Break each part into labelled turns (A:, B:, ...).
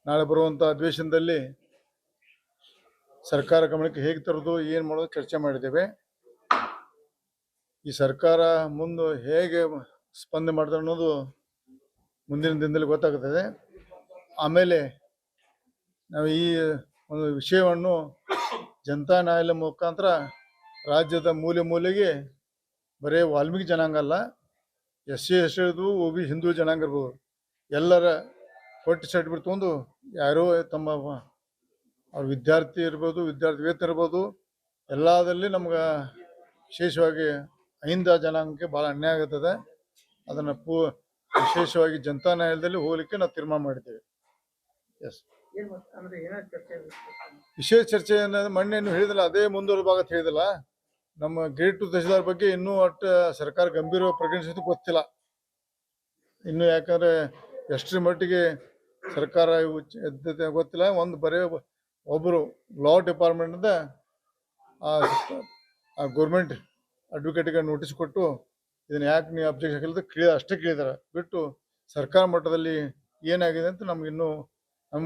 A: ನಾಳೆ ಬರುವಂಥ ಅಧಿವೇಶನದಲ್ಲಿ ಸರ್ಕಾರ ಗಮನಕ್ಕೆ ಹೇಗೆ ತರೋದು ಏನು ಮಾಡೋದು ಚರ್ಚೆ ಮಾಡಿದ್ದೇವೆ. ಈ ಸರ್ಕಾರ ಮುಂದೆ ಹೇಗೆ ಸ್ಪಂದನೆ ಮಾಡ್ತಾರೆ ಅನ್ನೋದು ಮುಂದಿನ ದಿನದಲ್ಲಿ ಗೊತ್ತಾಗುತ್ತದೆ. ಆಮೇಲೆ ನಾವು ಈ ಒಂದು ವಿಷಯವನ್ನು ಜನತಾ ನ್ಯಾಯಾಲಯ ಮುಖಾಂತರ ರಾಜ್ಯದ ಮೂಲೆ ಮೂಲೆಗೆ ಬರೀ ವಾಲ್ಮೀಕಿ ಜನಾಂಗ ಅಲ್ಲ, SC ST ಇರ್ಬೋದು, OB ಹಿಂದೂ ಜನಾಂಗ ಇರ್ಬೋದು, ಎಲ್ಲರ ಕೊಟ್ಟು ಸರ್ಟಿಫಿಕೇಟ್ ತೊಗೊಂಡು ಯಾರೋ ತಮ್ಮ ಅವ್ರ ವಿದ್ಯಾರ್ಥಿ ಇರ್ಬೋದು, ವಿದ್ಯಾರ್ಥಿ ವೇತನ ಇರ್ಬೋದು, ಎಲ್ಲದಲ್ಲಿ ನಮ್ಗೆ ವಿಶೇಷವಾಗಿ ಅಹಿಂದ ಜನಾಂಗಕ್ಕೆ ಭಾಳ ಅನ್ಯಾಯ ಆಗುತ್ತದೆ. ಅದನ್ನು ವಿಶೇಷವಾಗಿ ಜನತಾ ನ್ಯಾಯಾಲಯದಲ್ಲಿ ಹೋಗ್ಲಿಕ್ಕೆ ನಾವು ತೀರ್ಮಾನ ಮಾಡಿದ್ದೇವೆ. ಎಸ್, ವಿಶೇಷ ಚರ್ಚೆ ಅನ್ನೋದು ಮೊನ್ನೆ ಹೇಳಿದಿಲ್ಲ, ಅದೇ ಮುಂದುವರೆದ ಭಾಗ ಹೇಳಿದಿಲ್ಲ. ನಮ್ಮ ಗ್ರೇಡ್ 2 ತಹಶೀಲ್ದಾರ್ ಬಗ್ಗೆ ಇನ್ನೂ ಒಟ್ಟು ಸರ್ಕಾರ ಗಂಭೀರವಾಗಿ ಪ್ರಕಟಿಸಿದ್ದು ಗೊತ್ತಿಲ್ಲ ಇನ್ನು. ಯಾಕಂದ್ರೆ ಎಷ್ಟರ ಮಟ್ಟಿಗೆ ಸರ್ಕಾರ ಗೊತ್ತಿಲ್ಲ. ಒಂದು ಬರೀ ಒಬ್ಬರು ಲಾ ಡಿಪಾರ್ಟ್ಮೆಂಟಿಂದ ಆ ಗೌರ್ಮೆಂಟ್ ಅಡ್ವೊಕೇಟ್ಗೆ ನೋಟಿಸ್ ಕೊಟ್ಟು ಇದನ್ನ ಯಾಕೆ ನೀವು ಅಬ್ಜೆಕ್ಷನ್ ಹಾಕಿಲ್ಲ ಅಷ್ಟೇ ಕೇಳಿದಾರೆ ಬಿಟ್ಟು ಸರ್ಕಾರ ಮಟ್ಟದಲ್ಲಿ ಏನಾಗಿದೆ ಅಂತ ನಮ್ಗೆ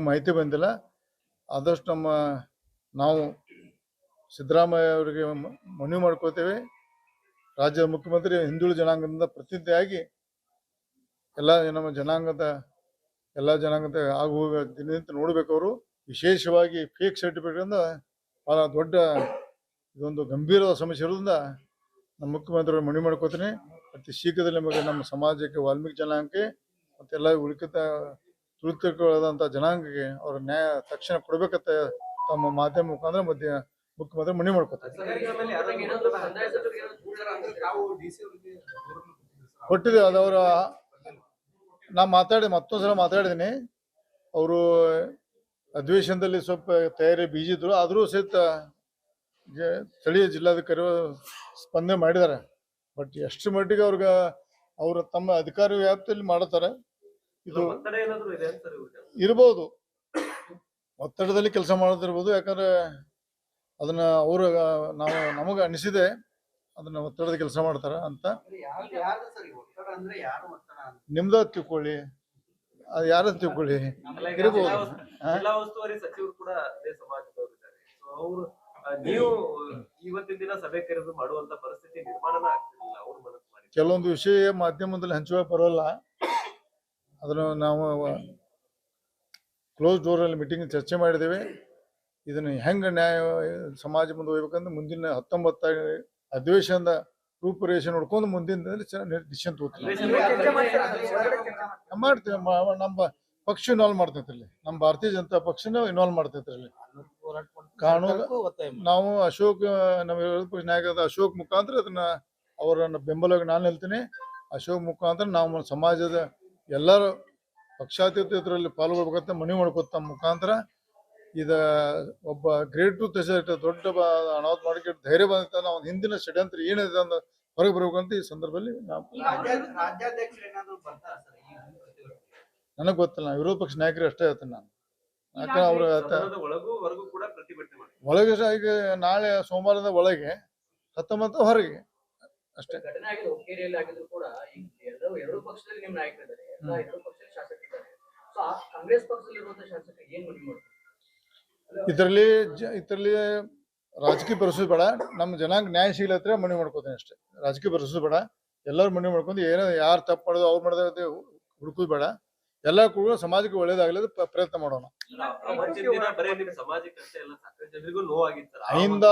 A: ಮಾಹಿತಿ ಬಂದಿಲ್ಲ. ಆದಷ್ಟು ನಾವು ಸಿದ್ದರಾಮಯ್ಯ ಅವರಿಗೆ ಮನವಿ ಮಾಡ್ಕೋತೇವೆ, ರಾಜ್ಯದ ಮುಖ್ಯಮಂತ್ರಿ ಹಿಂದುಳಿದ ಜನಾಂಗದಿಂದ ಪ್ರತಿನಿಧಿಯಾಗಿ ನಮ್ಮ ಜನಾಂಗದ ಎಲ್ಲ ಜನಾಂಗದ ಆಗು ಹೋಗುವ ದಿನದಿಂದ ನೋಡ್ಬೇಕು. ಅವರು ವಿಶೇಷವಾಗಿ ಫೇಕ್ ಸರ್ಟಿಫಿಕೇಟ್ರಿಂದ ಭಾಳ ದೊಡ್ಡ ಇದೊಂದು ಗಂಭೀರವಾದ ಸಮಸ್ಯೆ ಇರೋದ್ರಿಂದ ನಮ್ಮ ಮುಖ್ಯಮಂತ್ರಿಗಳು ಮನವಿ ಮಾಡ್ಕೋತೀನಿ. ಅತಿ ಶೀಘ್ರದಲ್ಲಿ ನಮಗೆ ನಮ್ಮ ಸಮಾಜಕ್ಕೆ, ವಾಲ್ಮೀಕಿ ಜನಾಂಗಕ್ಕೆ ಮತ್ತೆಲ್ಲ ಉಳಿಕಿತ ತುಳಿತಕ್ಕೊಳಗಾದಂಥ ಜನಾಂಗಕ್ಕೆ ಅವ್ರ ನ್ಯಾಯ ತಕ್ಷಣ ಕೊಡ್ಬೇಕಂತ ತಮ್ಮ ಮಾಧ್ಯಮ ಮುಖಾಂತರ ಮುಖ್ಯಮಂತ್ರಿ ಮನವಿ ಮಾಡ್ಕೋತಾರೆ. ಕೊಟ್ಟಿದೆ ಅದವರ ಮತ್ತೊಂದ್ಸಲ ಮಾತಾಡಿದ್ದೀನಿ. ಅವರು ಅಧಿವೇಶನದಲ್ಲಿ ಸ್ವಲ್ಪ ತಯಾರಿ ಬೀಜಿ ಇದ್ರು, ಆದರೂ ಸಹಿತ ಸ್ಥಳೀಯ ಜಿಲ್ಲಾಧಿಕಾರಿ ಸ್ಪಂದನೆ ಮಾಡಿದ್ದಾರೆ. ಬಟ್ ಎಷ್ಟು ಮಟ್ಟಿಗೆ ಅವ್ರ ತಮ್ಮ ಅಧಿಕಾರಿ ವ್ಯಾಪ್ತಿಯಲ್ಲಿ ಮಾಡ್ತಾರೆ ಇದು ಇರ್ಬೋದು, ಒತ್ತಡದಲ್ಲಿ ಕೆಲಸ ಮಾಡೋದಿರ್ಬೋದು. ಯಾಕಂದ್ರೆ ಅದನ್ನ ನಮಗೆ ಅನಿಸಿದೆ ಅದನ್ನ ಒತ್ತಡದ ಕೆಲಸ ಮಾಡ್ತಾರ ಅಂತ. ನಿಮ್ದ ತಿಳ್ಕೊಳ್ಳಿ, ಅದು ಯಾರ ತಿಳ್ಕೊಳ್ಳಿ ಇರ್ಬೋದು. ಕೆಲವೊಂದು ವಿಷಯ ಮಾಧ್ಯಮದಲ್ಲಿ ಹಂಚುವ ಬರೋಲ್ಲ, ಅದನ್ನು ನಾವು ಕ್ಲೋಸ್ ಡೋರ್ ಅಲ್ಲಿ ಮೀಟಿಂಗ್ ಚರ್ಚೆ ಮಾಡಿದ್ದೇವೆ. ಇದನ್ನು ಹೆಂಗೆ ನ್ಯಾಯ ಸಮಾಜ ಮುಂದೆ ಹೋಗ್ಬೇಕಂದ್ರೆ ಮುಂದಿನ 19 ಅಧಿವೇಶನದ ರೂಪುರೇಷೆ ನೋಡ್ಕೊಂಡು ಮುಂದಿನ ಡಿಸಿಷನ್ ತಗೋತೀವಿ. ಮಾಡ್ತೇವೆ, ನಮ್ಮ ಪಕ್ಷ ಇನ್ವಾಲ್ವ್ ಮಾಡ್ತೈತ್ರಿ, ನಮ್ಮ ಭಾರತೀಯ ಜನತಾ ಪಕ್ಷನ ಇನ್ವಾಲ್ವ್ ಮಾಡ್ತೈತ್ರಿ. ಕಾನೂನು ನಾವು ನಮ್ಮ ವಿರೋಧ ಪಕ್ಷ ನಾಯಕರಾದ ಅಶೋಕ್ ಮುಖಾಂತರ ಅದನ್ನ ಅವರನ್ನ ಬೆಂಬಲವಾಗಿ ನಾನು ಹೇಳ್ತೀನಿ. ಅಶೋಕ್ ಮುಖಾಂತರ ನಾವು ಸಮಾಜದ ಎಲ್ಲರೂ ಪಕ್ಷಾತೀತ ಇದರಲ್ಲಿ ಪಾಲ್ಗೊಳ್ಬೇಕಂತ ಮನವಿ ಮಾಡ್ಕೊತ ತಮ್ಮ ಮುಖಾಂತರ ಒಬ್ಬ ಗ್ರೇಡ್ 2 ತಹಶೀಲ್ದಾರ್ ದೊಡ್ಡ ಅನಾಹುತ ಮಾಡಿ ಧೈರ್ಯ ಬಂದ ನಾವು ಹಿಂದಿನ ಷಡ್ಯಂತ್ರ ಏನಿದೆ ಅಂತ ಹೊರಗೆ ಬರ್ಬೇಕಂತ ಈ ಸಂದರ್ಭದಲ್ಲಿ ನನಗೆ ಗೊತ್ತಿಲ್ಲ. ವಿರೋಧ ಪಕ್ಷ ನಾಯಕರು ಅಷ್ಟೇ ಹೇಳ್ತೇನೆ ನಾನು. ಯಾಕಂದ್ರೆ ಅವ್ರ ಒಳಗೆ ಈಗ ನಾಳೆ ಸೋಮವಾರದ ಒಳಗೆ 19 ಹೊರಗೆ ಅಷ್ಟೇ. ಇದರಲ್ಲಿ ರಾಜಕೀಯ ಪರಿಸ್ಥಿತಿ ಬೇಡ, ನಮ್ಮ ಜನಾಂಗ ನ್ಯಾಯ ಸಿಗ್ಲತ್ರ ಮನವಿ ಮಾಡ್ಕೋತೇನೆ ಅಷ್ಟೇ. ರಾಜಕೀಯ ಪರಿಸ್ಥಿತಿ ಬೇಡ, ಎಲ್ಲರೂ ಮನವಿ ಮಾಡ್ಕೊಂಡು ಯಾರು ತಪ್ಪು ಮಾಡೋದು ಅವ್ರು ಮಾಡೋದು ಹುಡುಕೋದು ಬೇಡ. ಎಲ್ಲ ಕೂಡ ಸಮಾಜಕ್ಕೆ ಒಳ್ಳೇದಾಗಲಿ ಪ್ರಯತ್ನ ಮಾಡೋಣ. ಅಹಿಂದ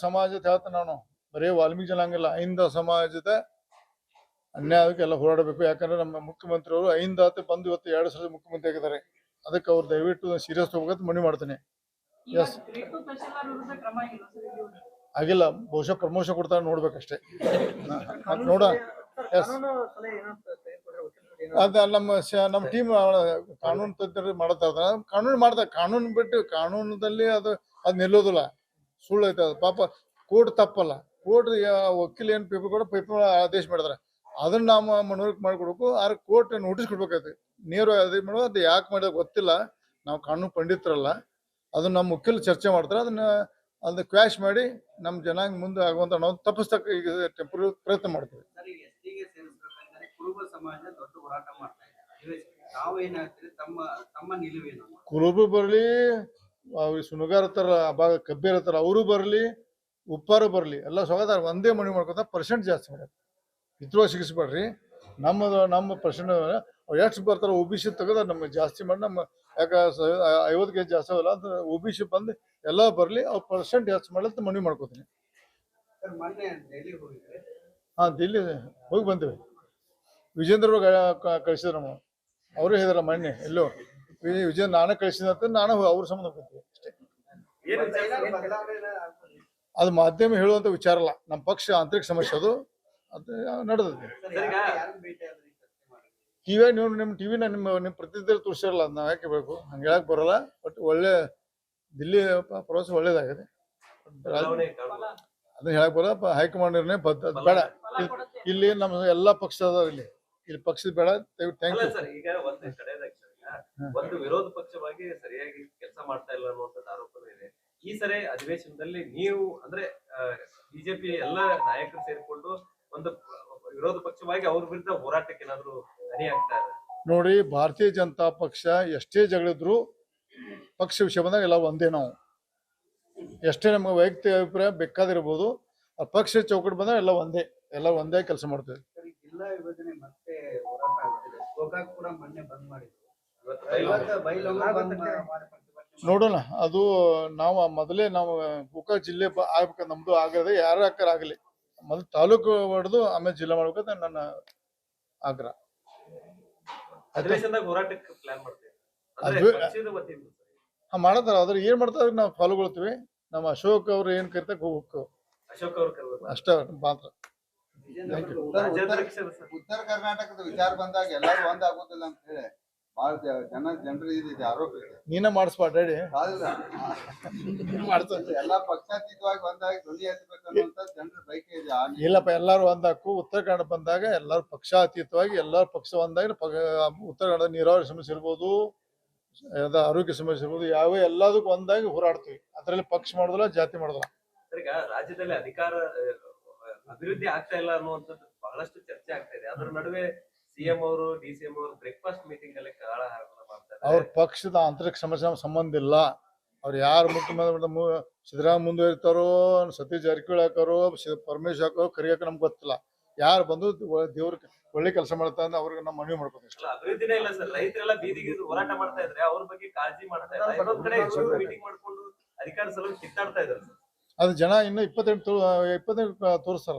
A: ಸಮಾಜದ ಹೇಳ್ತ ನಾನು ಬರೀ ವಾಲ್ಮೀಕಿ ಜನಾಂಗ ಇಲ್ಲ, ಅಹಿಂದ ಸಮಾಜದ ಅನ್ಯಾಯಕ್ಕೆ ಎಲ್ಲ ಹೋರಾಡಬೇಕು. ಯಾಕಂದ್ರೆ ನಮ್ಮ ಮುಖ್ಯಮಂತ್ರಿ ಅವರು ಅಹಿಂದ ಬಂದು ಇವತ್ತು 2 ಸಲ ಮುಖ್ಯಮಂತ್ರಿ ಆಗಿದ್ದಾರೆ. ಅದಕ್ಕೆ ಅವ್ರು ದಯವಿಟ್ಟು ಸೀರಿಯಸ್ ತಗೋಬೇಕಂತ ಮನವಿ ಮಾಡ್ತೇನೆ. ಎಸ್, ಆಗಿಲ್ಲ, ಬಹುಶಃ ಪ್ರಮೋಷನ್ ಕೊಡ್ತಾರೆ ನೋಡ್ಬೇಕಷ್ಟೇ. ನೋಡ ಅದ ನಮ್ಮ ಟೀಮ್ ಕಾನೂನು ತಜ್ಞರು ಮಾಡ್ತಾ ಕಾನೂನು ಬಿಟ್ಟು ಕಾನೂನದಲ್ಲಿ ಅದು ನಿಲ್ಲೋದಿಲ್ಲ, ಸುಳ್ಳು ಐತೆ ಅದು. ಪಾಪ ಕೋರ್ಟ್ ತಪ್ಪಲ್ಲ, ಕೋರ್ಟ್ ವಕೀಲ ಏನ್ ಪೇಪರ್ ಆದೇಶ ಮಾಡಿದಾರೆ ಅದನ್ನ ನಾವು ಮನವರಿಕೆ ಮಾಡ್ಕೊಡ್ಬೇಕು. ಆದ್ರೆ ಕೋರ್ಟ್ ನೋಟಿಸ್ ಕೊಡ್ಬೇಕಾಯ್ತು. ನೇರ ಅದೇ ಮಾಡೋದು, ಅದು ಯಾಕೆ ಮಾಡೋದು ಗೊತ್ತಿಲ್ಲ, ನಾವು ಕಾನೂನು ಪಂಡಿತರಲ್ಲ. ಅದನ್ನ ನಮ್ಮ ವಕೀಲ ಚರ್ಚೆ ಮಾಡ್ತಾರೆ, ಅದನ್ನ ಕ್ವಾಶ್ ಮಾಡಿ ನಮ್ಮ ಜನಾಂಗ ಮುಂದೆ ಆಗುವಂತ ನಾವು ತಪ್ಪಿಸ್ತಕ್ಕ ಈಗ ಟೆಂಪರರಿ ಪ್ರಯತ್ನ ಮಾಡ್ತೀವಿ.
B: ಕುರುಬ ಸಮಾಜ ದೊಡ್ಡ ಹೋರಾಟ ಮಾಡ್ತಾ ಇದೆ. ತಾವೇನಾಗ್ತೀರಿ, ತಮ್ಮ ನಿಲುವೇನು?
A: ಕುರುಬರು ಬರಲಿ, ಸುಣಗಾರ ಇರ್ತಾರ, ಆ ಭಾಗ ಕಬ್ಬೇರ್ ಇರ್ತಾರ ಅವರು ಬರಲಿ, ಉಪ್ಪಾರ ಬರಲಿ, ಎಲ್ಲ ಸೋಗದಾರ ಒಂದೇ ಮನೆ ಮಾಡ್ಕೊತ ಪರ್ಸೆಂಟ್ ಜಾಸ್ತಿ ಮಾಡ್ಯಾರ. ಇದ್ರೂ ಸಿಗಿಸ್ಬೇಡ್ರಿ. ನಮ್ಮ ಪರ್ಸೆಂಟ್ ಎಷ್ಟು ಬರ್ತಾರ ಒ ಬಿ ಸಿ ತೆಗೆದ ನಮ್ಗೆ ಜಾಸ್ತಿ ಮಾಡಿ ನಮ್ಮ ಯಾಕ 50 ಕೆಜಿ ಜಾಸ್ತಿ ಆಗಲ್ಲ ಅಂತ ಒ ಬಿ ಸಿ ಬಂದು ಎಲ್ಲ ಬರಲಿ, ಅವ್ರು ಪರ್ಸೆಂಟ್ ಜಾಸ್ತಿ ಮಾಡಲಂತ ಮನವಿ ಮಾಡ್ಕೋತೀನಿ. ಹಾಂ, ದಿಲ್ಲಿ ಹೋಗಿ ಬಂದಿವಿ. ವಿಜೇಂದ್ರ ಕಳಿಸಿದ್ರು ನಮ್ಮ ಅವರು ಹೇಳಿದಾರ ಮೊನ್ನೆ ಎಲ್ಲೋ ವಿಜಯ್ ನಾನೇ ಕಳಿಸಿದಂತ ನಾನು ಅವ್ರ ಸಂಬಂಧ ಹೋಗ್ತೀವಿ ಅಷ್ಟೇ. ಅದು ಮಾಧ್ಯಮ ಹೇಳುವಂತ ವಿಚಾರ ಅಲ್ಲ, ನಮ್ಮ ಪಕ್ಷ ಆಂತರಿಕ ಸಮಸ್ಯೆ ಅದು ನಡೆದೈತಿ. ಟಿವಿ ನೀವು ನಿಮ್ಮ ಟಿವಿನ ನಿಮ್ಮ ಪ್ರತಿನಿಧಿ ತೋರಿಸಿರಲ್ಲ, ಅದು ನಾವು ಯಾಕೆ ಬೇಕು ಹಂಗೆ ಹೇಳಕ್ ಬರಲ್ಲ. ಬಟ್ ಒಳ್ಳೆ ದಿಲ್ಲಿ ಪ್ರವಾಸ ಒಳ್ಳೇದಾಗಿದೆ, ಅದನ್ನ ಹೇಳಕ್ ಬರಲ್ಲ. ಹೈಕಮಾಂಡ್ ನಿರ್ಣಯ ಬೇಡ. ಇಲ್ಲಿ ನಮ್ಮ ಎಲ್ಲಾ ಪಕ್ಷ ಅದ, ಇಲ್ಲಿ ಪಕ್ಷದ ಬೇಡ. Thank you.
B: ಈಗ ಒಂದು ವಿರೋಧ ಪಕ್ಷವಾಗಿ ಸರಿಯಾಗಿ ಕೆಲಸ ಮಾಡ್ತಾ ಇಲ್ಲ ಅನ್ನುವಂಥದ್ದು ಆರೋಪನೂ ಇದೆ. ಈ ಸರಿ ಅಧಿವೇಶನದಲ್ಲಿ ನೀವು ಅಂದ್ರೆ ಬಿಜೆಪಿ ಎಲ್ಲ ನಾಯಕರು ಸೇರಿಕೊಂಡು ಒಂದು ವಿರೋಧ ಪಕ್ಷವಾಗಿ ಅವ್ರ ವಿರುದ್ಧ ಹೋರಾಟಕ್ಕೆ ಏನಾದ್ರು ಧ್ವನಿ ಆಗ್ತಾ ಇದೆ
A: ನೋಡಿ. ಭಾರತೀಯ ಜನತಾ ಪಕ್ಷ ಎಷ್ಟೇ ಜಗಳಿದ್ರು ಪಕ್ಷ ವಿಷಯ ಬಂದಾಗ ಎಲ್ಲ ಒಂದೇ. ನಾವು ಎಷ್ಟೇ ನಮ್ಗೆ ವೈಯಕ್ತಿಕ ಅಭಿಪ್ರಾಯ ಬೇಕಾದಿರ್ಬೋದು, ಆ ಪಕ್ಷ ಚೌಕಟ್ಟು ಬಂದಾಗ ಎಲ್ಲ ಒಂದೇ ಕೆಲಸ ಮಾಡ್ತೇವೆ.
C: ಜಿಲ್ಲಾ ವಿಭಜನೆ ಮತ್ತೆ ಹೋರಾಟ ಆಗ್ತಿದೆ. ಗೋಕಾಕ್ ಕೂಡ ಮೊನ್ನೆ ಬಂದ್ ಮಾಡಿದ್ರು.
A: ನೋಡೋಣ, ಅದು ನಾವು ಮೊದಲೇ ನಾವು ಗೋಕಾಕ್ ಜಿಲ್ಲೆ ಆಗ್ಬೇಕಂತ ನಮ್ದು ಆಗದೆ, ಯಾರ ಅಕ್ಕರ್ ಆಗಲಿ ಮೊದಲು ತಾಲೂಕು ಹೊಡೆದು ಆಮೇಲೆ ಜಿಲ್ಲಾ ಮಾಡ್ಬೇಕಂತ ನನ್ನ ಆಗ್ರಹ.
B: ಹೋರಾಟಕ್ಕೆ ಪ್ಲಾನ್ ಮಾಡ್ತೀವಿ
A: ಮಾಡತಾರ, ಅದ್ರ ಏನ್ ಮಾಡ್ತಾರ ನಾವು ಫಾಲೋಗೊಳ್ತೀವಿ. ನಮ್ಮ ಅಶೋಕ್ ಅವ್ರು ಏನ್ ಕರಿತಾಕ ಹೋಗ್ಬೇಕು,
B: ಅಶೋಕ್ ಅವ್ರು
A: ಅಷ್ಟ ಮಾತ್ರ.
D: ಉತ್ತರ ಕರ್ನಾಟಕದ ವಿಚಾರ ಬಂದಾಗ ಎಲ್ಲಾರು ಒಂದ್ ಆಗೋದಿಲ್ಲ ಅಂತ ಹೇಳಿ ಬಹಳ ಜನರು ಇದೆ ಆರೋಪ ಇದೆ.
A: ನೀನ ಮಾಡಿಸ್ಬಾರ್ಡಿ,
D: ಎಲ್ಲಾ ಪಕ್ಷಾತೀತವಾಗಿ ಒಂದಾಗಿ ಧ್ವನಿ ಎತ್ತಬೇಕನ್ನುವಂತ ಜನರ ಬಯಕೆ ಇದೆ.
A: ಇಲ್ಲಪ್ಪ, ಎಲ್ಲಾರು ಒಂದಾಕು. ಉತ್ತರ ಕನ್ನಡ ಬಂದಾಗ ಎಲ್ಲಾರು ಪಕ್ಷಾತೀತವಾಗಿ ಎಲ್ಲಾರು ಪಕ್ಷ ಒಂದಾಗಿ ಉತ್ತರ ಕನ್ನಡ ನೀರಾವರಿ ಸಮಸ್ಯೆ ಇರ್ಬೋದು, ಆರೋಗ್ಯ ಸಮಸ್ಯೆ ಇರ್ಬೋದು, ಯಾವ ಎಲ್ಲದಕ್ಕೂ ಒಂದಾಗಿ ಹೋರಾಡ್ತೀವಿ. ಅದರಲ್ಲಿ ಪಕ್ಷ ಮಾಡೋದಿಲ್ಲ, ಜಾತಿ ಮಾಡೋದಿಲ್ಲ.
B: ಈಗ ರಾಜ್ಯದಲ್ಲಿ ಅಧಿಕಾರ ಅಭಿವೃದ್ಧಿ ಆಗ್ತಾ ಇಲ್ಲ ಅನ್ನುವಂಥದ್ದು ಬಹಳಷ್ಟು ಚರ್ಚೆ ಆಗ್ತಾ ಇದೆ. ಅದರ ನಡುವೆ ಸಿಎಂ ಅವರು ಡಿಸಿಎಂ ಅವರು ಬ್ರೇಕ್ಫಾಸ್ಟ್ ಮೀಟಿಂಗ್ ಅಲ್ಲಿ ಕಾಳಹರಣ ಮಾಡ್ತಾರೆ.
A: ಅವ್ರ ಪಕ್ಷದ ಆಂತರಿಕ ಸಮಸ್ಯೆ ಸಮಂಧ ಇಲ್ಲ. ಅವ್ರು ಯಾರು ಮುಖ್ಯಮಂತ್ರಿ ಸಿದ್ದರಾಮಯ್ಯ ಮುಂದುವರಿತಾರೋ, ಸತೀಶ್ ಜಾರಕಿಹೊಳಿ ಹಾಕೋರು, ಪರಮೇಶ್ ಹಾಕೋರು ಕರಿಯಾಕ ನಮ್ಗೆ ಗೊತ್ತಿಲ್ಲ. ಯಾರು ಬಂದು ದೇವ್ರ ಒಳ್ಳೆ ಕೆಲಸ ಮಾಡ್ತಾ ಅಂತ ಅವ್ರಿಗೆ ನಾವು ಮನವಿ ಮಾಡ್ಕೋತೀವಿ.
B: ಅಭಿವೃದ್ಧಿನೇ ಇಲ್ಲ ಸರ್. ರೈತರೆಲ್ಲ ಬೀದಿಗೆ ಹೋರಾಟ ಮಾಡ್ತಾ ಇದ್ರೆ ಅವ್ರ ಬಗ್ಗೆ ಕಾಳಜಿ ಮಾಡ್ತಾ ಇಲ್ಲ. ಇನ್ನೊಂದ್ ಕಡೆ ಮೀಟಿಂಗ್ ಮಾಡ್ಕೊಂಡು ಅಧಿಕಾರ ಸಲುವಾಗಿ ಕಿತ್ತಾಡ್ತಾ ಇದ್ದಾರೆ ಸರ್.
A: ಅದು ಜನ ಇನ್ನು 28 ತೋರಿಸ್ತಾರ.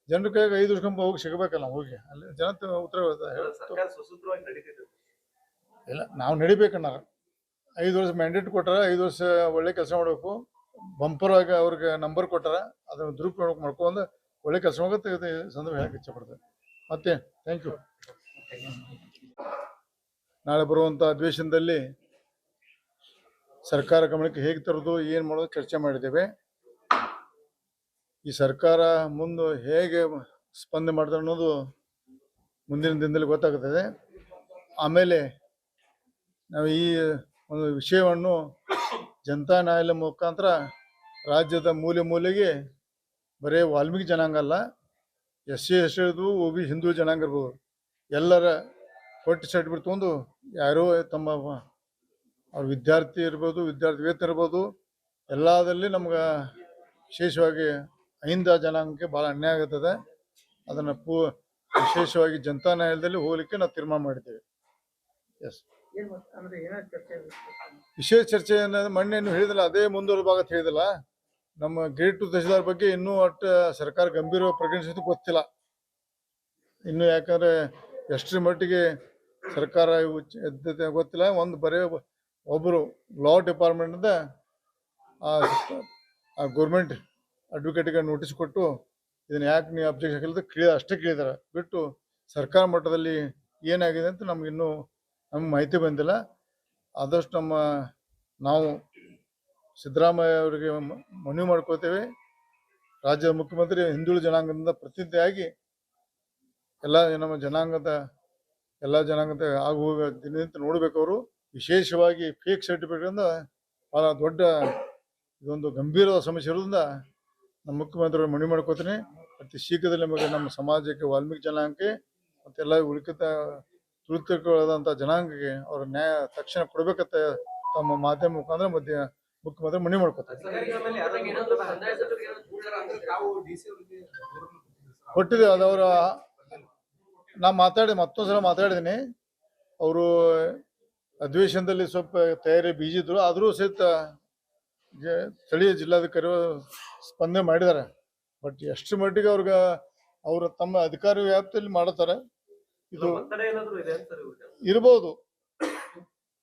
A: ಜನರ ಕೈಗೆ 5 ವರ್ಷ ಹೋಗಿ ಸಿಗಬೇಕಲ್ಲ, ಹೋಗಿ ಅಲ್ಲಿ ಜನ ಉತ್ತರ ಇಲ್ಲ. ನಾವು ನಡಿಬೇಕನ್ನ 5 ವರ್ಷ ಮ್ಯಾಂಡೇಟ್ ಕೊಟ್ಟಾರ, 5 ವರ್ಷ ಒಳ್ಳೆ ಕೆಲಸ ಮಾಡಬೇಕು. ಬಂಪರ್ ಆಗಿ ಅವ್ರಿಗೆ ನಂಬರ್ ಕೊಟ್ಟಾರ, ಅದನ್ನ ದುರುಪಯೋಗ ಮಾಡ್ಕೊಂಡು ಒಳ್ಳೆ ಕೆಲಸ ಹೋಗುತ್ತೆ. ಸಂದರ್ಭ ಹೇಳಕ್ಕೆ ಇಚ್ಛೆ ಪಡ್ತೇವೆ. ಮತ್ತೆ ಥ್ಯಾಂಕ್ ಯು. ನಾಳೆ ಬರುವಂಥ ಅಧಿವೇಶನದಲ್ಲಿ ಸರ್ಕಾರ ಗಮನಕ್ಕೆ ಹೇಗೆ ತರೋದು, ಏನು ಮಾಡೋದು ಚರ್ಚೆ ಮಾಡಿದ್ದೇವೆ. ಈ ಸರ್ಕಾರ ಮುಂದೆ ಹೇಗೆ ಸ್ಪಂದನೆ ಮಾಡ್ತಾರೆ ಅನ್ನೋದು ಮುಂದಿನ ದಿನದಲ್ಲಿ ಗೊತ್ತಾಗುತ್ತದೆ. ಆಮೇಲೆ ನಾವು ಈ ಒಂದು ವಿಷಯವನ್ನು ಜನತಾ ನ್ಯಾಯಾಲಯ ಮುಖಾಂತರ ರಾಜ್ಯದ ಮೂಲೆಗೆ ಬರೀ ವಾಲ್ಮೀಕಿ ಜನಾಂಗ ಅಲ್ಲ, SC ST ಇರ್ಬೋದು, OB ಹಿಂದೂ ಜನಾಂಗ ಇರ್ಬೋದು, ಎಲ್ಲರ ಕೊಟ್ಟು ಸರ್ಟಿಫಿಕೇಟ್ ತೊಗೊಂಡು ಯಾರೋ ತಮ್ಮ ಅವ್ರ ವಿದ್ಯಾರ್ಥಿ ಇರ್ಬೋದು, ವಿದ್ಯಾರ್ಥಿ ವೇತನ ಇರ್ಬೋದು, ಎಲ್ಲದಲ್ಲಿ ನಮ್ಗೆ ವಿಶೇಷವಾಗಿ ಅಹಿಂದ ಜನಾಂಗಕ್ಕೆ ಭಾಳ ಅನ್ಯಾಯ ಆಗುತ್ತದೆ. ಅದನ್ನು ವಿಶೇಷವಾಗಿ ಜನತಾ ನ್ಯಾಯಾಲಯದಲ್ಲಿ ಹೋಗ್ಲಿಕ್ಕೆ ನಾವು ತೀರ್ಮಾನ ಮಾಡಿದ್ದೇವೆ. ಎಸ್, ವಿಶೇಷ ಚರ್ಚೆ ಅನ್ನೋದು ಮೊನ್ನೆ ಹೇಳಿದಿಲ್ಲ, ಅದೇ ಮುಂದುವರೆದ ಭಾಗ ಹೇಳಿದಿಲ್ಲ. ನಮ್ಮ ಗ್ರೇಟ್ ತಹಶೀಲ್ದಾರ್ ಬಗ್ಗೆ ಇನ್ನೂ ಒಟ್ಟು ಸರ್ಕಾರ ಗಂಭೀರ ಪ್ರಕಟಿಸಿದ್ದು ಗೊತ್ತಿಲ್ಲ ಇನ್ನು. ಯಾಕಂದ್ರೆ ಎಷ್ಟರ ಮಟ್ಟಿಗೆ ಸರ್ಕಾರ ಎದ್ದತೆ ಗೊತ್ತಿಲ್ಲ. ಒಂದು ಬರೀ ಒಬ್ಬರು ಲಾ ಡಿಪಾರ್ಟ್ಮೆಂಟಿಂದ ಆ ಗೌರ್ಮೆಂಟ್ ಅಡ್ವೊಕೇಟಿಗೆ ನೋಟಿಸ್ ಕೊಟ್ಟು ಇದನ್ನ ಯಾಕೆ ನೀವು ಅಬ್ಜೆಕ್ಷನ್ ಹಾಕಿಲ್ಲ ಅಷ್ಟೇ ಕೇಳಿದಾರೆ ಬಿಟ್ಟು ಸರ್ಕಾರ ಮಟ್ಟದಲ್ಲಿ ಏನಾಗಿದೆ ಅಂತ ನಮ್ಗೆ ಮಾಹಿತಿ ಬಂದಿಲ್ಲ. ಆದಷ್ಟು ನಾವು ಸಿದ್ದರಾಮಯ್ಯ ಅವರಿಗೆ ಮನವಿ ಮಾಡ್ಕೋತೇವೆ. ರಾಜ್ಯದ ಮುಖ್ಯಮಂತ್ರಿ ಹಿಂದುಳಿದ ಜನಾಂಗದಿಂದ ಪ್ರತಿನಿಧಿಯಾಗಿ ನಮ್ಮ ಜನಾಂಗದ ಎಲ್ಲ ಜನಾಂಗದ ಆಗು ಹೋಗ ದಿನದಿಂದ ನೋಡ್ಬೇಕು. ಅವರು ವಿಶೇಷವಾಗಿ ಫೇಕ್ ಸರ್ಟಿಫಿಕೇಟಿಂದ ಭಾಳ ದೊಡ್ಡ ಇದೊಂದು ಗಂಭೀರವಾದ ಸಮಸ್ಯೆ ಇರೋದ್ರಿಂದ ನಮ್ಮ ಮುಖ್ಯಮಂತ್ರಿಗಳು ಮನವಿ ಮಾಡ್ಕೋತೀನಿ. ಅತಿ ಶೀಘ್ರದಲ್ಲಿ ನಮಗೆ ನಮ್ಮ ಸಮಾಜಕ್ಕೆ, ವಾಲ್ಮೀಕಿ ಜನಾಂಗಕ್ಕೆ ಮತ್ತೆಲ್ಲ ಉಳಿದ ತುಳಿತಕ್ಕೊಳಗಾದಂಥ ಜನಾಂಗಕ್ಕೆ ಅವ್ರ ನ್ಯಾಯ ತಕ್ಷಣ ಕೊಡ್ಬೇಕಂತ ತಮ್ಮ ಮಾಧ್ಯಮ ಮುಖಾಂತರ ಮುಖ್ಯಮಂತ್ರಿ ಮನವಿ ಮಾಡ್ಕೊತಾರೆ.
B: ಅಧಿಕಾರಿಗಳ ಮೇಲೆ ಯಾರಾದ್ರೂ
C: ತಾವು DC ಅವರಿಗೆ
A: ಕೊಟ್ಟಿದೆ ಅದು ಅವರ ನಾ ಮತ್ತೊಂದ್ಸಲ ಮಾತಾಡಿದ್ದೀನಿ. ಅವರು ಅಧಿವೇಶನದಲ್ಲಿ ಸ್ವಲ್ಪ ತಯಾರಿ ಬೀಜಿ ಇದ್ರು, ಆದರೂ ಸಹಿತ ಸ್ಥಳೀಯ ಜಿಲ್ಲಾಧಿಕಾರಿ ಸ್ಪಂದನೆ ಮಾಡಿದ್ದಾರೆ. ಬಟ್ ಎಷ್ಟು ಮಟ್ಟಿಗೆ ಅವ್ರ ತಮ್ಮ ಅಧಿಕಾರಿ ವ್ಯಾಪ್ತಿಯಲ್ಲಿ ಮಾಡ್ತಾರೆ ಇದು
B: ಒತ್ತಡ ಏನಾದ್ರು ಇದೆ ಅಂತ
A: ಇರ್ಬೋದು,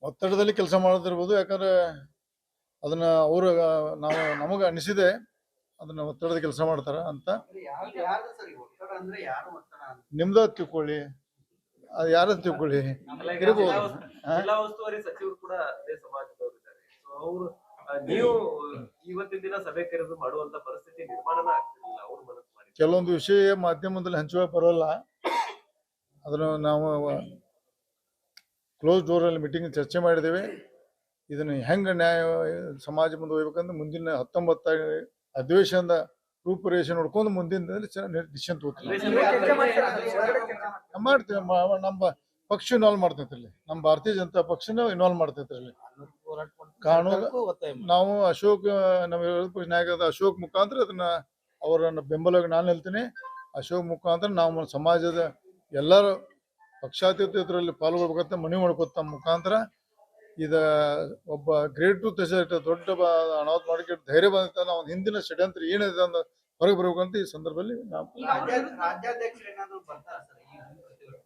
A: ಒತ್ತಡದಲ್ಲಿ ಕೆಲಸ ಮಾಡೋದಿರ್ಬೋದು. ಯಾಕಂದ್ರೆ ಅದನ್ನ ಅವರು ನಮಗೆ ಅನಿಸಿದೆ ಅದನ್ನ ಒತ್ತಡದ ಕೆಲಸ ಮಾಡ್ತಾರ ಅಂತ.
C: ಯಾರು ಸರ್ ಈ ಒತ್ತಡ ಅಂದ್ರೆ ಯಾರು ಒತ್ತಡ ಅಂತ
A: ನಿಮ್ದ ತಿಳ್ಕೊಳ್ಳಿ, ಅದು ಯಾರ ತಿಳ್ಕೊಳ್ಳಿ ಇರ್ಬೋದು.
B: ಜಿಲ್ಲಾ ಉಸ್ತುವಾರಿ ಸಚಿವರು ಕೂಡ ಅದೇ ಸಮಾಜದವರು ಇದ್ದಾರೆ. ಸೊ ಅವರು ನೀವು ಇವತ್ತಿನ ದಿನ ಸಭೆ ಕರೆದು ಮಾಡುವಂತ ಪರಿಸ್ಥಿತಿ ನಿರ್ಮಾಣನ ಆಗ್ತಿರ್ಲಿಲ್ಲ. ಅವ್ರು ಮನಸ್ಸು ಮಾಡಿ
A: ಕೆಲವೊಂದು ವಿಷಯ ಮಾಧ್ಯಮದಲ್ಲಿ ಹಂಚುವ ಬರೋಲ್ಲ, ಅದನ್ನು ನಾವು ಕ್ಲೋಸ್ ಡೋರ್ ಅಲ್ಲಿ ಮೀಟಿಂಗ್ ಚರ್ಚೆ ಮಾಡಿದ್ದೇವೆ. ಇದನ್ನ ಹೆಂಗ ನ್ಯಾಯ ಸಮಾಜ ಮುಂದೆ ಹೋಗ್ಬೇಕಂದ್ರೆ ಮುಂದಿನ 19 ಅಧಿವೇಶನದ ರೂಪುರೇಷೆ ನೋಡ್ಕೊಂಡು ಮುಂದಿನ ಡಿಸಿಷನ್ ತಗೋತೀವಿ. ಮಾಡ್ತೀವಿ, ನಮ್ಮ ಪಕ್ಷ ಇನ್ವಾಲ್ವ್ ಮಾಡ್ತೈತಿ ಇಲ್ಲಿ, ನಮ್ಮ ಭಾರತೀಯ ಜನತಾ ಪಕ್ಷನ ಇನ್ವಾಲ್ವ್ ಮಾಡ್ತೈತ್ರಿ ಇಲ್ಲಿ. ಕಾನೂನು ನಾವು ಅಶೋಕ್ ನಮ್ಮ ವಿರೋಧ ಪಕ್ಷ ನಾಯಕರಾದ ಅಶೋಕ್ ಮುಖಾಂತರ ಅದನ್ನ ಅವರನ್ನ ಬೆಂಬಲವಾಗಿ ನಾನು ಹೇಳ್ತೀನಿ. ಅಶೋಕ್ ಮುಖಾಂತರ ನಾವು ಸಮಾಜದ ಎಲ್ಲರೂ ಪಕ್ಷಾತೀತ ಇದರಲ್ಲಿ ಪಾಲ್ಗೊಳ್ಬೇಕಂತ ಮನವಿ ಮಾಡ್ಕೊತ ಮುಖಾಂತರ ಇದ ಒಬ್ಬ ಗ್ರೇಟ್ ಟು ದೊಡ್ಡ ಅನಾಹುತ ಮಾಡಿಕೆ ಧೈರ್ಯ ಬಂದ ನಾವು ಹಿಂದಿನ ಷಡ್ಯಂತ್ರ ಏನಿದೆ ಅಂತ ಹೊರಗೆ ಬರ್ಬೇಕಂತ ಈ ಸಂದರ್ಭದಲ್ಲಿ ನಾವು
C: ರಾಜ್ಯಾಧ್ಯಕ್ಷರು ಏನಾದ್ರು ಬರ್ತಾರ ಸರ್ ಈ ಪ್ರತಿಭಟನೆ?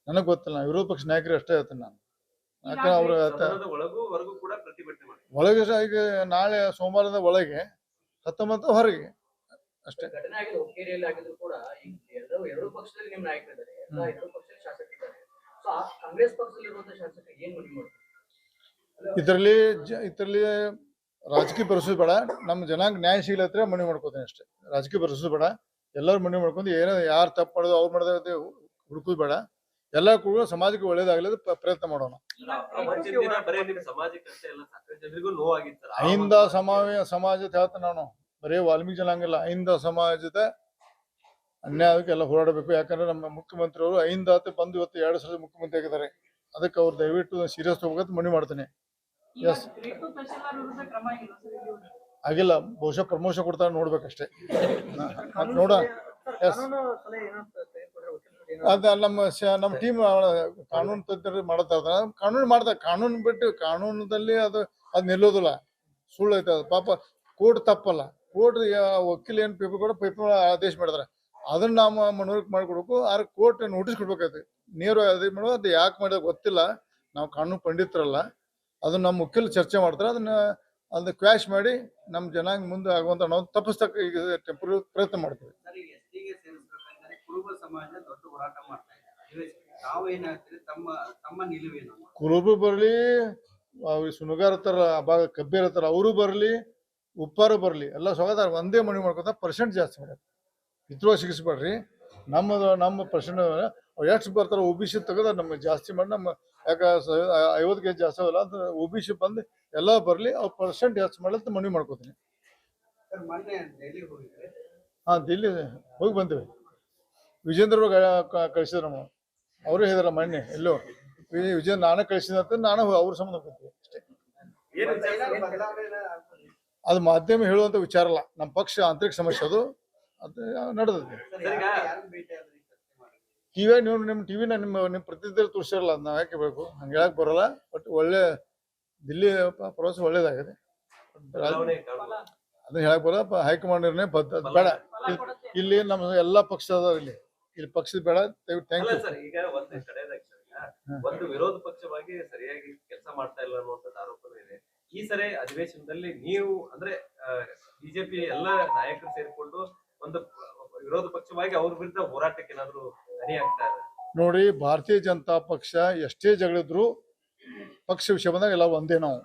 A: ನನಗೆ ಗೊತ್ತಿಲ್ಲ, ನಾನು ವಿರೋಧ ಪಕ್ಷ ನಾಯಕರು ಅಷ್ಟೇ ಹೇಳ್ತೀನಿ ನಾನು. ಯಾಕಂದ್ರೆ ಅವ್ರ
B: ಸದನದ ಒಳಗೂ ಹೊರಗೂ ಕೂಡ ಪ್ರತಿಭಟನೆ ಮಾಡಿ
A: ಒಳಗೆ ಈಗ ನಾಳೆ ಸೋಮವಾರದ ಒಳಗೆ 19 ಹೊರಗೆ ಅಷ್ಟೇ.
E: ಘಟನೆ ಆಗಿದೆ ಹುಕ್ಕೇರಿಯಲ್ಲಿ ಆಗಿದ್ರು ಕೂಡ ಈಗ ಎರಡು ಪಕ್ಷದಲ್ಲಿ ನಿಮ್ಮ ನಾಯಕರಿದ್ದಾರೆ, ಎಲ್ಲ ಎರಡು ಪಕ್ಷದಲ್ಲಿ ಶಾಸಕರಿದ್ದಾರೆ. ಸೊ ಕಾಂಗ್ರೆಸ್ ಪಕ್ಷದಲ್ಲಿರುವಂತಹ ಶಾಸಕರು ಏನ್ ಮನವಿ ಮಾಡ್ತಾರೆ?
A: ಇದರಲ್ಲಿ ರಾಜಕೀಯ ಬರೆಸೋದು ಬೇಡ, ನಮ್ಮ ಜನಾಂಗ ನ್ಯಾಯ ಸಿಗ್ಲತ್ರ ಮನವಿ ಮಾಡ್ಕೋತೀನಿ ಅಷ್ಟೇ. ರಾಜಕೀಯ ಬರೆಸೋದು ಬೇಡ, ಎಲ್ಲರೂ ಮನವಿ ಮಾಡ್ಕೊಂಡು ಏನೋ ಯಾರು ತಪ್ಪು ಮಾಡೋದು ಅವ್ರು ಮಾಡೋದು ಹುಡುಕೋದು ಬೇಡ. ಎಲ್ಲ ಕೂಡ ಸಮಾಜಕ್ಕೆ ಒಳ್ಳೇದಾಗ್ಲದ ಪ್ರಯತ್ನ ಮಾಡೋಣ.
B: ಅವತ್ತಿನ ದಿನ ಬರೀ ನಿಮ್ ಸಮಾಜಕ್ಕೆ ಅಷ್ಟೇ ಅಲ್ಲ, ಸಾಕಷ್ಟು ಜನರಿಗೂ ನೋವಾಗಿರ್ತಾರೆ.
A: ಅಹಿಂದ ಸಮಾಜದ ಹೇಳ್ತ ನಾನು ಬರೀ ವಾಲ್ಮೀಕಿ ಜನಾಂಗಲ್ಲ, ಅಹಿಂದ ಸಮಾಜದ ಅನ್ಯಾಯಕ್ಕೆ ಎಲ್ಲ ಹೋರಾಡಬೇಕು. ಯಾಕಂದ್ರೆ ನಮ್ಮ ಮುಖ್ಯಮಂತ್ರಿ ಅವರು ಅಹಿಂದ ಬಂದು ಇವತ್ತು 2 ಸಲ ಮುಖ್ಯಮಂತ್ರಿ ಆಗಿದ್ದಾರೆ. ಅದಕ್ಕೆ ಅವ್ರು ದಯವಿಟ್ಟು ಸೀರಿಯಸ್ ತಗೋಬೇಕಂತ ಮನವಿ ಮಾಡ್ತೀನಿ. ಎಸ್ ಆಗಿಲ್ಲ, ಬಹುಶಃ ಪ್ರಮೋಷನ್ ಕೊಡ್ತಾರೆ ನೋಡ್ಬೇಕಷ್ಟೇ, ನೋಡ. ಎಸ್ ಅದ ನಮ್ಮ ಟೀಮ್ ಕಾನೂನು ತಜ್ಞರು ಮಾಡ್ತಾ ಇರ್ತಾರೆ. ಕಾನೂನು ಬಿಟ್ಟು ಕಾನೂನದಲ್ಲಿ ಅದು ನಿಲ್ಲೋದಿಲ್ಲ, ಸುಳ್ಳು ಐತೆ ಅದು. ಪಾಪ ಕೋರ್ಟ್ ತಪ್ಪಲ್ಲ, ಕೋರ್ಟ್ ವಕೀಲ ಏನ್ ಪೇಪರ್ ಆದೇಶ ಮಾಡಿದಾರೆ ಅದನ್ನ ನಾವು ಮನವರಿಕೆ ಮಾಡಿಕೊಡ್ಬೇಕು. ಆದ್ರೆ ಕೋರ್ಟ್ ನೋಟಿಸ್ ಕೊಡ್ಬೇಕಾಯ್ತು. ನೇರ ಅದೇ ಮಾಡೋದು, ಅದು ಯಾಕೆ ಮಾಡೋದು ಗೊತ್ತಿಲ್ಲ, ನಾವು ಕಾನೂನು ಪಂಡಿತರಲ್ಲ. ಅದನ್ನ ನಮ್ಮ ವಕೀಲ ಚರ್ಚೆ ಮಾಡ್ತಾರೆ, ಅದನ್ನ ಕ್ವಾಶ್ ಮಾಡಿ ನಮ್ಮ ಜನಾಂಗ ಮುಂದೆ ಆಗುವಂತ ನಾವು ತಪ್ಪಿಸ್ತಕ್ಕ ಈಗ ಟೆಂಪರರಿ ಪ್ರಯತ್ನ ಮಾಡ್ತೀವಿ.
C: ಸರ್ ಈಗ ಎಸ್ಟಿಗೆ ಸೇರಿಸಬೇಕಂದ್ರೆ ಕುರುಬ ಸಮಾಜ ದೊಡ್ಡ ಹೋರಾಟ ಮಾಡ್ತಾ ಇದೆ. ತಾವು ಏನ್ ಹೇಳ್ತೀರಿ? ತಮ್ಮ ನಿಲುವೇನು?
A: ಕುರುಬರು ಬರಲಿ, ಅವ್ರಿಗೆ ಸುನುಗಾರ ತರ ಭಾಗ ಕಬ್ಬೇರ ತರ ಅವರು ಬರಲಿ, ಉಪ್ಪಾರು ಬರಲಿ, ಎಲ್ಲ ಸೋಗದಾರ ಒಂದೇ ಮನವಿ ಮಾಡ್ಕೊತ ಪರ್ಸೆಂಟ್ ಜಾಸ್ತಿ ಮಾಡ್ಯಾರ. ಇದ್ರ ಸಿಗಿಸ್ಬೇಡ್ರಿ. ನಮ್ಮ ಪರ್ಸೆಂಟ್ ಎಷ್ಟು ಬರ್ತಾರ OBC ತೆಗೆದ ನಮ್ಗೆ ಜಾಸ್ತಿ ಮಾಡಿ ನಮ್ಮ ಯಾಕ 50 ಜಾಸ್ತಿ ಆಗಲ್ಲ ಅಂತ OBC ಬಂದು ಎಲ್ಲ ಬರಲಿ, ಅವ್ರ ಪರ್ಸೆಂಟ್ ಜಾಸ್ತಿ ಮಾಡಲಿ ಅಂತ ಮನವಿ ಮಾಡ್ಕೋತೀನಿ.
C: ಸರ್ ಮೊನ್ನೆ ಡೆಲ್ಲಿ ಹೋಗಿದ್ರೆ
A: ದಿಲ್ಲಿ ಹೋಗಿ ಬಂದಿವಿ. ವಿಜೇಂದ್ರ ಕಳಿಸಿದ್ರು ನಮ್ಮ, ಅವರೇ ಹೇಳಿದಾರ ಮೊನ್ನೆ ಎಲ್ಲೋ ವಿಜೇಂದ್ರ ನಾನೇ ಕಳಿಸಿದಂತ ನಾನು ಅವ್ರ ಸಂಬಂಧ ಹೋಗ್ತೀವಿ ಅಷ್ಟೇ.
B: ಏನ್ ವಿಚಾರ
C: ಬದಲಾವಣೆ
A: ಅದು ಮಾಧ್ಯಮ ಹೇಳುವಂತ ವಿಚಾರ ಅಲ್ಲ, ನಮ್ಮ ಪಕ್ಷ ಆಂತರಿಕ ಸಮಸ್ಯೆ ಅದು ನಡೆದೈತಿ.
C: ಯಾರು ಭೇಟಿ ಆದ್ರಿ ಚರ್ಚೆ ಮಾಡಿ?
A: ನೀವು ನಿಮ್ಮ ಟಿವಿನ ನಿಮ್ಮ ಪ್ರತಿನಿಧಿ ತೋರಿಸಿರಲ್ಲ, ನಾವು ಯಾಕೆ ಬೇಕು ಹಂಗೆ ಹೇಳಕ್ ಬರಲ್ಲ. ಬಟ್ ಒಳ್ಳೆ ದಿಲ್ಲಿ ಪ್ರವಾಸ ಒಳ್ಳೇದಾಗಿದೆ,
B: ಬದಲಾವಣೆ ಕಾಣುವ
A: ಅದನ್ನ ಹೇಳಕ್ ಬರಲ್ಲ. ಹೈಕಮಾಂಡ್ ನಿರ್ಣಯ ಬೇಡ, ಇಲ್ಲಿ ನಮ್ಮ ಎಲ್ಲಾ ಪಕ್ಷ ಅದ, ಇಲ್ಲಿ ಪಕ್ಷದ ಬೇಡ. ಥ್ಯಾಂಕ್
B: ಅಲ್ಲ
A: ಯು.
B: ಸರ್, ಈಗ ಒಂದು ಕಡೆದಾಗ ಒಂದು ವಿರೋಧ ಪಕ್ಷವಾಗಿ ಸರಿಯಾಗಿ ಕೆಲಸ ಮಾಡ್ತಾ ಇಲ್ಲ ಅನ್ನುವಂಥದ್ದು ಆರೋಪನೂ ಇದೆ. ಈ ಸರಿ ಅಧಿವೇಶನದಲ್ಲಿ ನೀವು ಅಂದ್ರೆ ಬಿಜೆಪಿ ಎಲ್ಲ ನಾಯಕರು ಸೇರಿಕೊಂಡು ಒಂದು ವಿರೋಧ ಪಕ್ಷವಾಗಿ ಅವ್ರ ವಿರುದ್ಧ ಹೋರಾಟಕ್ಕೆ ಏನಾದ್ರು ಧ್ವನಿ ಆಗ್ತಾ ಇದೆ?
A: ನೋಡಿ, ಭಾರತೀಯ ಜನತಾ ಪಕ್ಷ ಎಷ್ಟೇ ಜಗಳಿದ್ರು ಪಕ್ಷ ವಿಷಯ ಬಂದಾಗ ಎಲ್ಲ ಒಂದೇ. ನಾವು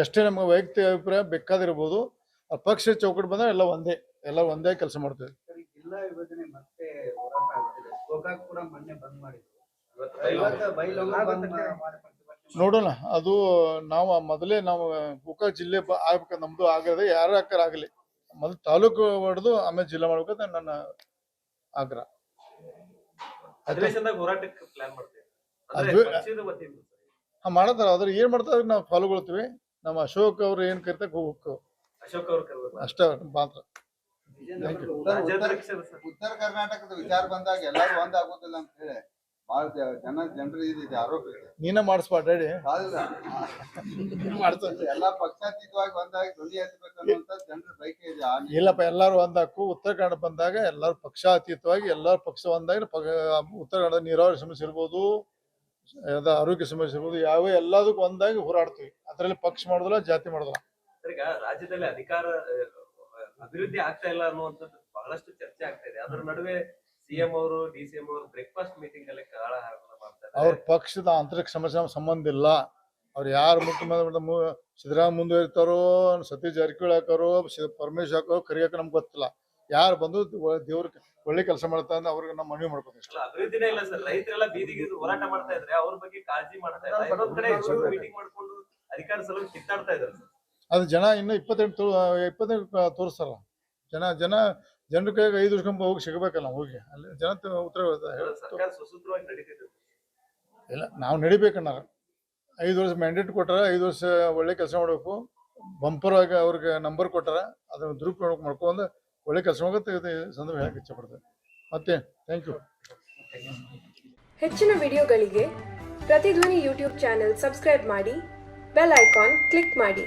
A: ಎಷ್ಟೇ ನಮ್ಗೆ ವೈಯಕ್ತಿಕ ಅಭಿಪ್ರಾಯ ಬೇಕಾದಿರ್ಬೋದು, ಆ ಪಕ್ಷ ಚೌಕಟ್ಟು ಬಂದಾಗ ಎಲ್ಲ ಒಂದೇ ಕೆಲಸ ಮಾಡ್ತೇವೆ.
C: ಸರ್ ಈ ಜಿಲ್ಲಾ ವಿಭಜನೆ ಮತ್ತೆ ಹೋರಾಟ ಆಗ್ತಿದೆ. ಗೋಕಾಕ್ ಕೂಡ ಮೊನ್ನೆ ಬಂದ್ ಮಾಡಿದ್ರು.
B: ಇವತ್ತು
C: ಬೈಲಹೊಂಗಲ ಬಂದ್ ಪ್ರತಿಭಟನೆ
A: ನೋಡೋಣ, ಅದು ನಾವು ಮೊದಲೇ ನಾವು ಗೋಕಾಕ್ ಜಿಲ್ಲೆ ಆಗ್ಬೇಕಂತ ನಮ್ದು ಆಗದೆ, ಯಾರ ಆಗಲಿ ಮೊದಲು ತಾಲೂಕು ಹೊಡೆದು ಆಮೇಲೆ ಜಿಲ್ಲಾ ಮಾಡ್ಬೇಕಂತ ನನ್ನ ಆಗ್ರಹ.
B: ಅಧಿವೇಶನದಾಗ ಹೋರಾಟಕ್ಕೆ ಪ್ಲಾನ್ ಮಾಡ್ತೀವಿ. ಅಂದ್ರೆ
A: ಅದು-
B: ಪಕ್ಷದ ವತಿಯಿಂದ
A: ಮಾಡತ್ತಾರ ಅದ್ರ ಏನ್ ಮಾಡ್ತಾರೆ ನಾವು ಫಾಲೋಗೊಳ್ತೀವಿ. ನಮ್ಮ ಅಶೋಕ್ ಅವ್ರು ಏನ್ ಕರಿತಾರ ಹೋಗ್ಬೇಕು
B: ಅಶೋಕ್ ಅವ್ರ ಕರ್ಬೇಕು.
A: ಅಷ್ಟ ಮಾತ್ರ. Thank you.
B: ರಾಜ್ಯಾಧ್ಯಕ್ಷರು ಸರ್.
D: ಉತ್ತರ ಕರ್ನಾಟಕದ ವಿಚಾರ ಬಂದಾಗ ಎಲ್ಲರೂ ಒಂದ್ ಆಗೋದಿಲ್ಲ ಅಂತ ಹೇಳಿ ಬಹಳ ಜನರು ಇದು ಆರೋಪ ಇದೆ.
A: ನೀನ ಮಾಡಿಸ್ಬಾರ್ದು ಡ್ಯಾಡಿ.
D: ಎಲ್ಲಾ ಪಕ್ಷಾತೀತವಾಗಿ ಒಂದಾಗಿ ಧ್ವನಿ ಎತ್ತಬೇಕು ಅನ್ನುವಂತ ಜನರ ಬಯಕೆ ಇದೆ.
A: ಇಲ್ಲಪ್ಪ, ಎಲ್ಲಾರು ಒಂದಾಕು. ಉತ್ತರ ಕನ್ನಡ ಬಂದಾಗ ಎಲ್ಲಾರು ಪಕ್ಷಾತೀತವಾಗಿ ಎಲ್ಲಾರು ಪಕ್ಷ ಒಂದಾಗಿ ಉತ್ತರ ಕನ್ನಡ ನೀರಾವರಿ ಸಮಸ್ಯೆ ಇರ್ಬೋದು, ಆರೋಗ್ಯ ಸಮಸ್ಯೆ ಇರ್ಬೋದು, ಯಾವ ಎಲ್ಲದಕ್ಕೂ ಒಂದಾಗಿ ಹೋರಾಡ್ತೀವಿ. ಅದರಲ್ಲಿ ಪಕ್ಷ ಮಾಡೋದಿಲ್ಲ, ಜಾತಿ ಮಾಡೋದಿಲ್ಲ.
B: ಈಗ ರಾಜ್ಯದಲ್ಲಿ ಅಧಿಕಾರ ಅಭಿವೃದ್ಧಿ ಆಗ್ತಾ ಇಲ್ಲ ಅನ್ನುವಂಥದ್ದು ಬಹಳಷ್ಟು ಚರ್ಚೆ ಆಗ್ತಾ ಇದೆ. ಅದರ ನಡುವೆ ಸಿಎಂ ಅವರು ಡಿಸಿಎಂ ಅವರು ಬ್ರೇಕ್ಫಾಸ್ಟ್ ಮೀಟಿಂಗ್ ಅಲ್ಲಿ ಕಾಳಹಾರ ಮಾಡ್ತಾರೆ.
A: ಅವ್ರ ಪಕ್ಷದ ಆಂತರಿಕ ಸಮಸ್ಯೆ ನಮ್ಗೆ ಸಂಬಂಧ ಇಲ್ಲ. ಅವ್ರು ಯಾರು ಮುಖ್ಯಮಂತ್ರಿ ಸಿದ್ದರಾಮಯ್ಯ ಮುಂದುವರಿತಾರೋ, ಸತೀಶ್ ಜಾರಕಿಹೊಳಿ ಹಾಕೋರು, ಪರಮೇಶ್ ಹಾಕೋರು ಕರಿಯಾಕ ನಮ್ಗೆ ಗೊತ್ತಿಲ್ಲ. ಯಾರು ಬಂದು ದೇವ್ರ ಒಳ್ಳೆ ಕೆಲಸ ಮಾಡ್ತಾ ಅಂದ್ರೆ ಅವ್ರಿಗೆ ನಮ್ಮ ಮನವಿ ಮಾಡ್ಕೋತೀವಿ.
B: ಅಲ್ಲ, ಅಭಿವೃದ್ಧಿನೇ ಇಲ್ಲ ಸರ್. ರೈತರೆಲ್ಲ ಬೀದಿಗೆ ಹೋರಾಟ ಮಾಡ್ತಾ ಇದ್ರೆ ಅವ್ರ ಬಗ್ಗೆ ಕಾಳಜಿ ಮಾಡ್ತಾ ಇಲ್ಲ. ಇನ್ನೊಂದ್ ಕಡೆ ಮೀಟಿಂಗ್ ಮಾಡ್ಕೊಂಡು ಅಧಿಕಾರ ಸಲುವಾಗಿ ಕಿತ್ತಾಡ್ತಾ ಇದ್ದಾರೆ ಸರ್.
A: ಅದು ಜನ ಇನ್ನು 28 ತೋರಿಸ್ತಾರಲ್ಲ. ಜನರ ಕೈಗೆ 5 ವರ್ಷ ಹೋಗಿ ಸಿಗಬೇಕಲ್ಲ, ಹೋಗಿ ಅಲ್ಲಿ ಜನ ಉತ್ತರ
B: ಸರ್ಕಾರ ಸುಸೂತ್ರವಾಗಿ ನಡೀತಿದೆ.
A: ಇಲ್ಲ, ನಾವು ನಡಿಬೇಕನ್ನಾರ. 5 ವರ್ಷ ಮ್ಯಾಂಡೇಟ್ ಕೊಟ್ಟಾರ, 5 ವರ್ಷ ಒಳ್ಳೆ ಕೆಲಸ ಮಾಡಬೇಕು. ಬಂಪರ್ ಆಗಿ ಅವ್ರಿಗೆ ನಂಬರ್ ಕೊಟ್ಟಾರ, ಅದನ್ನ ದುರುಪಯೋಗ ಮಾಡ್ಕೊಂಡು ಒಳ್ಳೆ ಕೆಲಸ ಮಾಡೋಕೆ ಸಂದರ್ಭ ಹೇಳಕ್ಕೆ ಇಚ್ಛೆ ಪಡ್ತೇವೆ. ಮತ್ತೆ ಥ್ಯಾಂಕ್ ಯು.
F: ಹೆಚ್ಚಿನ ವಿಡಿಯೋಗಳಿಗೆ ಪ್ರತಿಧ್ವನಿ ಯೂಟ್ಯೂಬ್ ಚಾನೆಲ್ ಸಬ್ಸ್ಕ್ರೈಬ್ ಮಾಡಿ, ಬೆಲ್ ಐಕಾನ್ ಕ್ಲಿಕ್ ಮಾಡಿ.